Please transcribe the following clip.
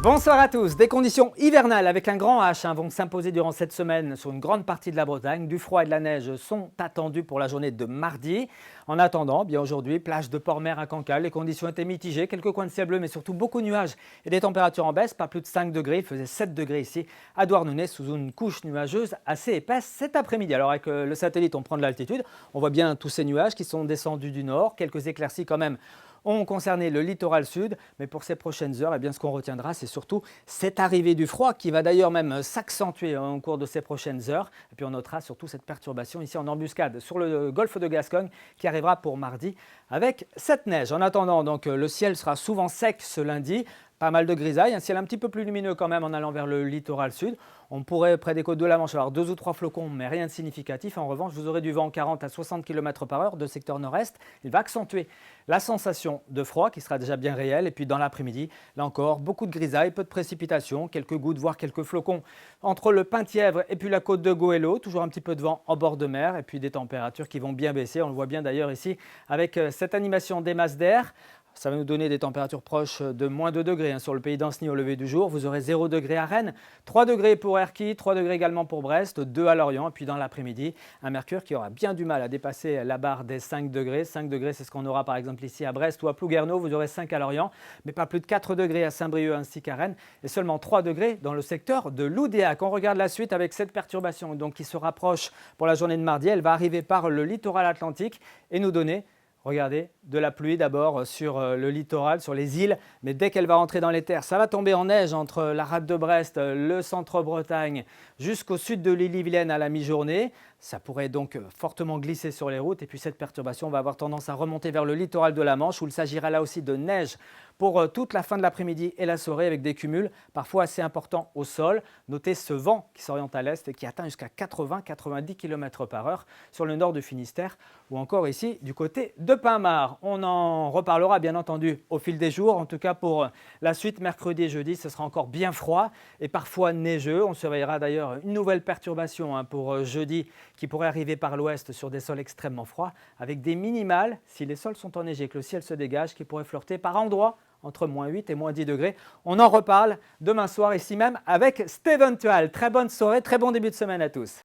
Bonsoir à tous. Des conditions hivernales avec un grand H vont s'imposer durant cette semaine sur une grande partie de la Bretagne. Du froid et de la neige sont attendus pour la journée de mardi. En attendant, bien aujourd'hui, plage de Port-Mer à Cancale, les conditions étaient mitigées. Quelques coins de ciel bleu, mais surtout beaucoup de nuages et des températures en baisse. Pas plus de 5 degrés, il faisait 7 degrés ici à Douarnenez sous une couche nuageuse assez épaisse cet après-midi. Alors avec le satellite, on prend de l'altitude. On voit bien tous ces nuages qui sont descendus du nord. Quelques éclaircies quand même ont concerné le littoral sud, mais pour ces prochaines heures, ce qu'on retiendra, c'est surtout cette arrivée du froid qui va d'ailleurs même s'accentuer au cours de ces prochaines heures. Et puis on notera surtout cette perturbation ici en embuscade sur le golfe de Gascogne qui arrivera pour mardi avec cette neige. En attendant, donc, le ciel sera souvent sec ce lundi. Pas mal de grisailles, un ciel un petit peu plus lumineux quand même en allant vers le littoral sud. On pourrait, près des côtes de la Manche, avoir 2 ou 3 flocons, mais rien de significatif. En revanche, vous aurez du vent 40 à 60 km/h de secteur nord-est. Il va accentuer la sensation de froid qui sera déjà bien réelle. Et puis dans l'après-midi, là encore, beaucoup de grisailles, peu de précipitations, quelques gouttes, voire quelques flocons entre le Penthièvre et puis la côte de Goëlo. Toujours un petit peu de vent en bord de mer et puis des températures qui vont bien baisser. On le voit bien d'ailleurs ici avec cette animation des masses d'air. Ça va nous donner des températures proches de moins 2 degrés sur le pays d'Ancenis au lever du jour. Vous aurez 0 degré à Rennes, 3 degrés pour Erquy, 3 degrés également pour Brest, 2 à Lorient. Et puis dans l'après-midi, un mercure qui aura bien du mal à dépasser la barre des 5 degrés. 5 degrés, c'est ce qu'on aura par exemple ici à Brest ou à Plouguerneau. Vous aurez 5 à Lorient, mais pas plus de 4 degrés à Saint-Brieuc ainsi qu'à Rennes. Et seulement 3 degrés dans le secteur de l'Oudéac. On regarde la suite avec cette perturbation donc, qui se rapproche pour la journée de mardi. Elle va arriver par le littoral atlantique et nous donner, regardez, de la pluie d'abord sur le littoral, sur les îles, mais dès qu'elle va entrer dans les terres, ça va tomber en neige entre la rade de Brest, le centre-Bretagne, jusqu'au sud de l'Ille-et-Vilaine à la mi-journée. Ça pourrait donc fortement glisser sur les routes et puis cette perturbation va avoir tendance à remonter vers le littoral de la Manche où il s'agira là aussi de neige pour toute la fin de l'après-midi et la soirée avec des cumuls parfois assez importants au sol. Notez ce vent qui s'oriente à l'est et qui atteint jusqu'à 80-90 km/h sur le nord du Finistère ou encore ici du côté de Pinmar. On en reparlera bien entendu au fil des jours. En tout cas pour la suite, mercredi et jeudi, ce sera encore bien froid et parfois neigeux. On surveillera d'ailleurs une nouvelle perturbation pour jeudi qui pourrait arriver par l'ouest sur des sols extrêmement froids avec des minimales, si les sols sont enneigés, que le ciel se dégage, qui pourrait flirter par endroits entre moins 8 et moins 10 degrés. On en reparle demain soir ici même avec Steven Tual. Très bonne soirée, très bon début de semaine à tous.